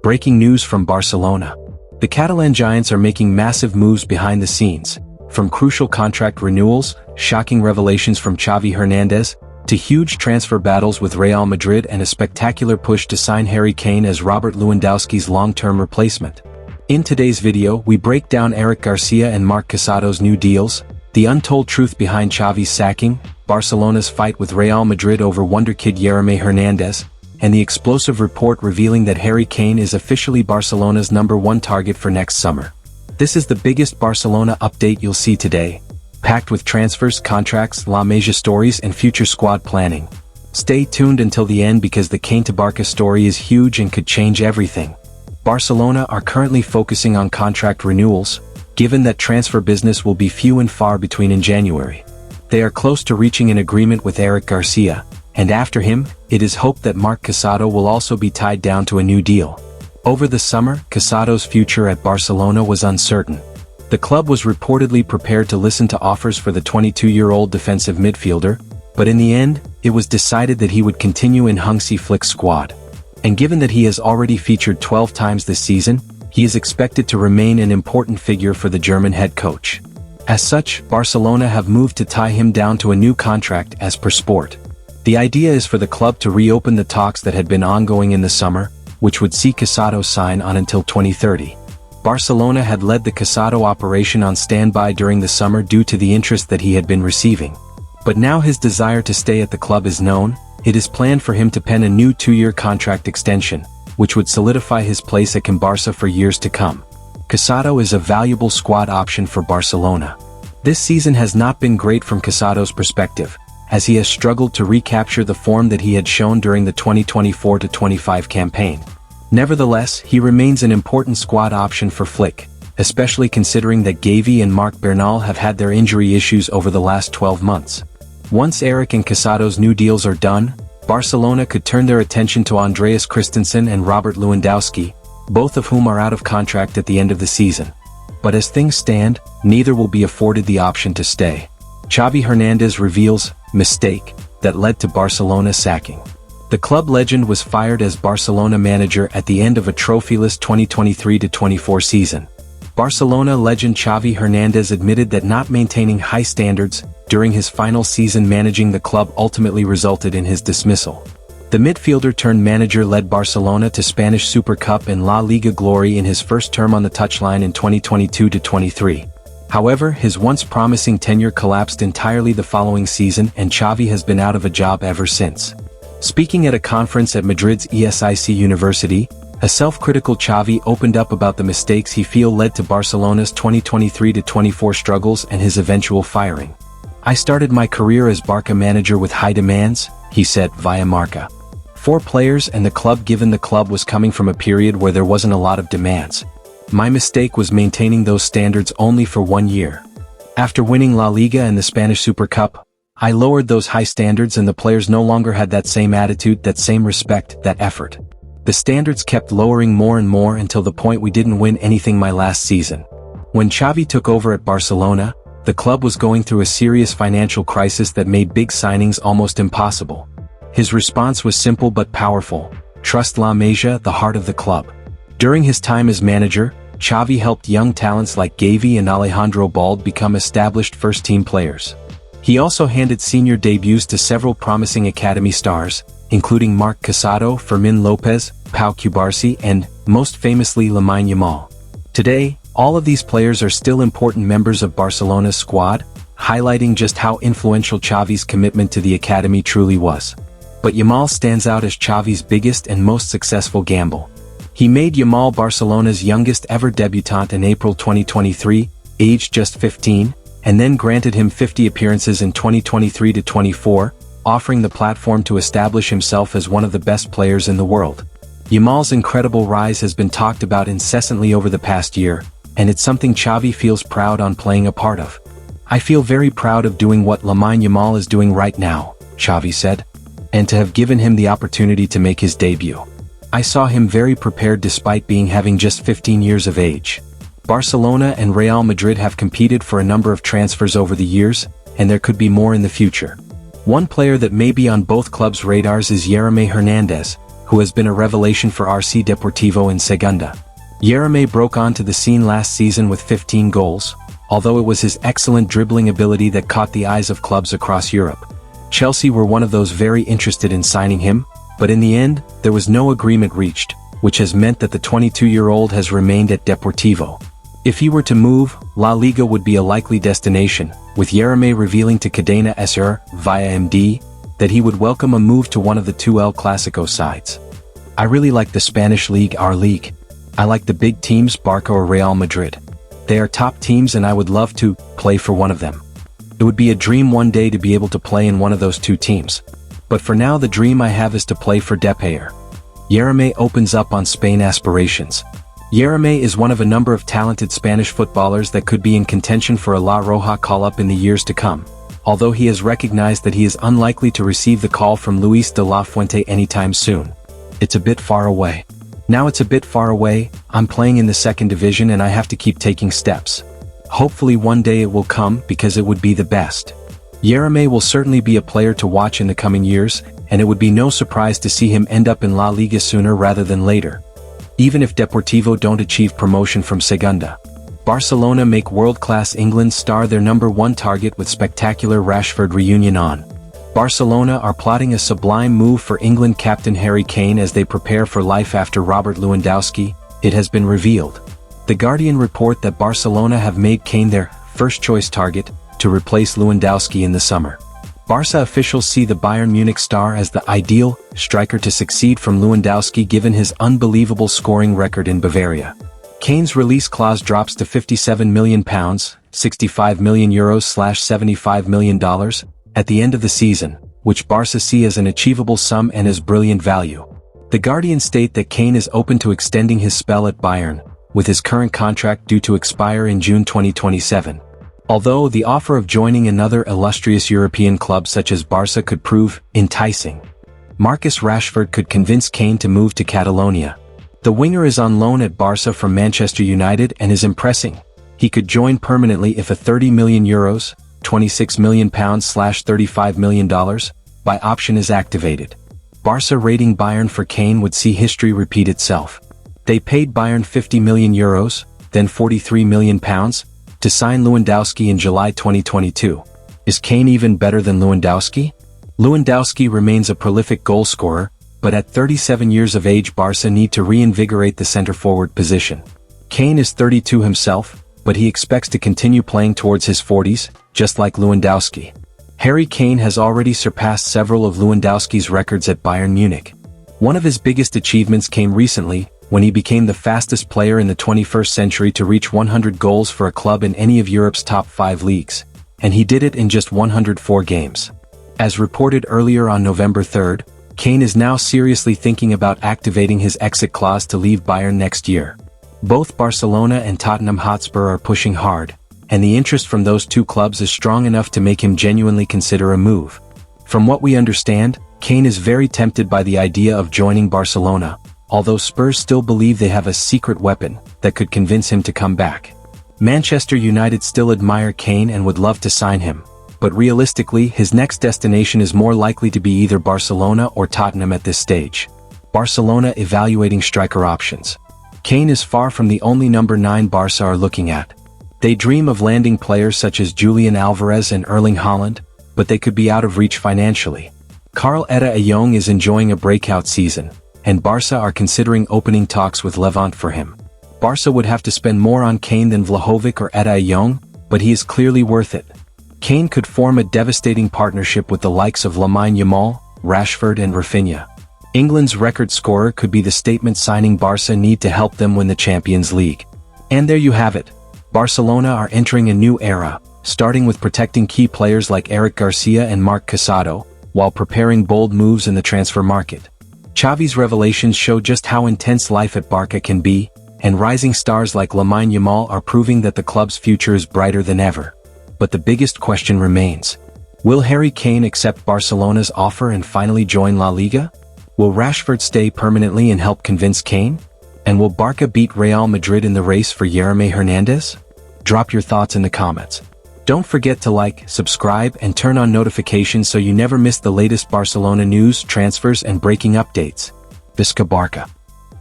Breaking news from Barcelona. The Catalan giants are making massive moves behind the scenes, from crucial contract renewals, shocking revelations from Xavi Hernandez, to huge transfer battles with Real Madrid and a spectacular push to sign Harry Kane as Robert Lewandowski's long-term replacement. In today's video, we break down Eric Garcia and Marc Casado's new deals, the untold truth behind Xavi's sacking, Barcelona's fight with Real Madrid over wonderkid Xavi Hernandez, and the explosive report revealing that Harry Kane is officially Barcelona's #1 target for next summer. This is the biggest Barcelona update you'll see today, packed with transfers, contracts, La Masia stories and future squad planning. Stay tuned until the end because the Kane to Barca story is huge and could change everything. Barcelona are currently focusing on contract renewals, given that transfer business will be few and far between in January. They are close to reaching an agreement with Eric Garcia, and after him, it is hoped that Marc Casado will also be tied down to a new deal. Over the summer, Casado's future at Barcelona was uncertain. The club was reportedly prepared to listen to offers for the 22-year-old defensive midfielder, but in the end, it was decided that he would continue in Hansi Flick's squad. And given that he has already featured 12 times this season, he is expected to remain an important figure for the German head coach. As such, Barcelona have moved to tie him down to a new contract as per Sport. The idea is for the club to reopen the talks that had been ongoing in the summer, which would see Casado sign on until 2030. Barcelona had led the Casado operation on standby during the summer due to the interest that he had been receiving. But now his desire to stay at the club is known. It is planned for him to pen a new 2-year contract extension, which would solidify his place at Can Barça for years to come. Casado is a valuable squad option for Barcelona. This season has not been great from Casado's perspective, as he has struggled to recapture the form that he had shown during the 2024-25 campaign. Nevertheless, he remains an important squad option for Flick, especially considering that Gavi and Marc Bernal have had their injury issues over the last 12 months. Once Eric and Casado's new deals are done, Barcelona could turn their attention to Andreas Christensen and Robert Lewandowski, both of whom are out of contract at the end of the season. But as things stand, neither will be afforded the option to stay. Xavi Hernandez reveals, mistake, that led to Barcelona sacking. The club legend was fired as Barcelona manager at the end of a trophyless 2023-24 season. Barcelona legend Xavi Hernandez admitted that not maintaining high standards during his final season managing the club ultimately resulted in his dismissal. The midfielder-turned-manager led Barcelona to Spanish Super Cup and La Liga glory in his first term on the touchline in 2022-23. However, his once promising tenure collapsed entirely the following season and Xavi has been out of a job ever since. Speaking at a conference at Madrid's ESIC University, a self-critical Xavi opened up about the mistakes he feels led to Barcelona's 2023-24 struggles and his eventual firing. "I started my career as Barca manager with high demands," he said via Marca. 4 players and the club given the club was coming from a period where there wasn't a lot of demands. My mistake was maintaining those standards only for 1 year. After winning La Liga and the Spanish Super Cup, I lowered those high standards and the players no longer had that same attitude, that same respect, that effort. The standards kept lowering more and more until the point we didn't win anything my last season. When Xavi took over at Barcelona, the club was going through a serious financial crisis that made big signings almost impossible. His response was simple but powerful: trust La Masia, the heart of the club. During his time as manager, Xavi helped young talents like Gavi and Alejandro Balde become established first-team players. He also handed senior debuts to several promising academy stars, including Marc Casado, Fermín López, Pau Cubarsí, and, most famously, Lamine Yamal. Today, all of these players are still important members of Barcelona's squad, highlighting just how influential Xavi's commitment to the academy truly was. But Yamal stands out as Xavi's biggest and most successful gamble. He made Yamal Barcelona's youngest ever debutant in April 2023, aged just 15, and then granted him 50 appearances in 2023-24, offering the platform to establish himself as one of the best players in the world. Yamal's incredible rise has been talked about incessantly over the past year, and it's something Xavi feels proud on playing a part of. "I feel very proud of doing what Lamine Yamal is doing right now," Xavi said, "and to have given him the opportunity to make his debut. I saw him very prepared despite having just 15 years of age." Barcelona and Real Madrid have competed for a number of transfers over the years, and there could be more in the future. One player that may be on both clubs' radars is Xavi Hernandez, who has been a revelation for RC Deportivo in Segunda. Yamal broke onto the scene last season with 15 goals, although it was his excellent dribbling ability that caught the eyes of clubs across Europe. Chelsea were one of those very interested in signing him, but in the end, there was no agreement reached, which has meant that the 22-year-old has remained at Deportivo. If he were to move, La Liga would be a likely destination, with Yamal revealing to Cadena SR, via MD, that he would welcome a move to one of the two El Clasico sides. I really like the Spanish league, our league. I like the big teams, Barca or Real Madrid. They are top teams and I would love to play for one of them. It would be a dream one day to be able to play in one of those two teams. But for now the dream I have is to play for Depayer. Yamal opens up on Spain aspirations. Yamal is one of a number of talented Spanish footballers that could be in contention for a La Roja call-up in the years to come, although he has recognized that he is unlikely to receive the call from Luis de la Fuente anytime soon. It's a bit far away. Now it's a bit far away, I'm playing in the second division and I have to keep taking steps. Hopefully one day it will come because it would be the best. Yamal will certainly be a player to watch in the coming years, and it would be no surprise to see him end up in La Liga sooner rather than later. Even if Deportivo don't achieve promotion from Segunda. Barcelona make world-class England star their #1 target with spectacular Rashford reunion on. Barcelona are plotting a sublime move for England captain Harry Kane as they prepare for life after Robert Lewandowski, it has been revealed. The Guardian report that Barcelona have made Kane their first-choice target to replace Lewandowski in the summer. Barca officials see the Bayern Munich star as the ideal striker to succeed from Lewandowski given his unbelievable scoring record in Bavaria. Kane's release clause drops to £57 million, €65 million /$75 million, at the end of the season, which Barca see as an achievable sum and as brilliant value. The Guardian state that Kane is open to extending his spell at Bayern, with his current contract due to expire in June 2027. Although the offer of joining another illustrious European club such as Barca could prove enticing, Marcus Rashford could convince Kane to move to Catalonia. The winger is on loan at Barca from Manchester United and is impressing. He could join permanently if a €30 million, £26 million /$35 million, by option is activated. Barca rating Bayern for Kane would see history repeat itself. They paid Bayern €50 million, then £43 million, to sign Lewandowski in July 2022. Is Kane even better than Lewandowski? Lewandowski remains a prolific goalscorer, but at 37 years of age Barca need to reinvigorate the center-forward position. Kane is 32 himself, but he expects to continue playing towards his 40s, just like Lewandowski. Harry Kane has already surpassed several of Lewandowski's records at Bayern Munich. One of his biggest achievements came recently, when he became the fastest player in the 21st century to reach 100 goals for a club in any of Europe's top 5 leagues. And he did it in just 104 games. As reported earlier on November 3rd, Kane is now seriously thinking about activating his exit clause to leave Bayern next year. Both Barcelona and Tottenham Hotspur are pushing hard, and the interest from those two clubs is strong enough to make him genuinely consider a move. From what we understand, Kane is very tempted by the idea of joining Barcelona, although Spurs still believe they have a secret weapon that could convince him to come back. Manchester United still admire Kane and would love to sign him, but realistically his next destination is more likely to be either Barcelona or Tottenham at this stage. Barcelona evaluating striker options. Kane is far from the only number 9 Barca are looking at. They dream of landing players such as Julian Alvarez and Erling Haaland, but they could be out of reach financially. Carl Etta Young is enjoying a breakout season, and Barca are considering opening talks with Levante for him. Barca would have to spend more on Kane than Vlahovic or Etta Young, but he is clearly worth it. Kane could form a devastating partnership with the likes of Lamine Yamal, Rashford and Rafinha. England's record scorer could be the statement signing Barca need to help them win the Champions League. And there you have it. Barcelona are entering a new era, starting with protecting key players like Eric Garcia and Marc Casado, while preparing bold moves in the transfer market. Xavi's revelations show just how intense life at Barca can be, and rising stars like Lamine Yamal are proving that the club's future is brighter than ever. But the biggest question remains. Will Harry Kane accept Barcelona's offer and finally join La Liga? Will Rashford stay permanently and help convince Kane? And will Barca beat Real Madrid in the race for Yamal Hernandez? Drop your thoughts in the comments. Don't forget to like, subscribe and turn on notifications so you never miss the latest Barcelona news, transfers and breaking updates. Visca Barca.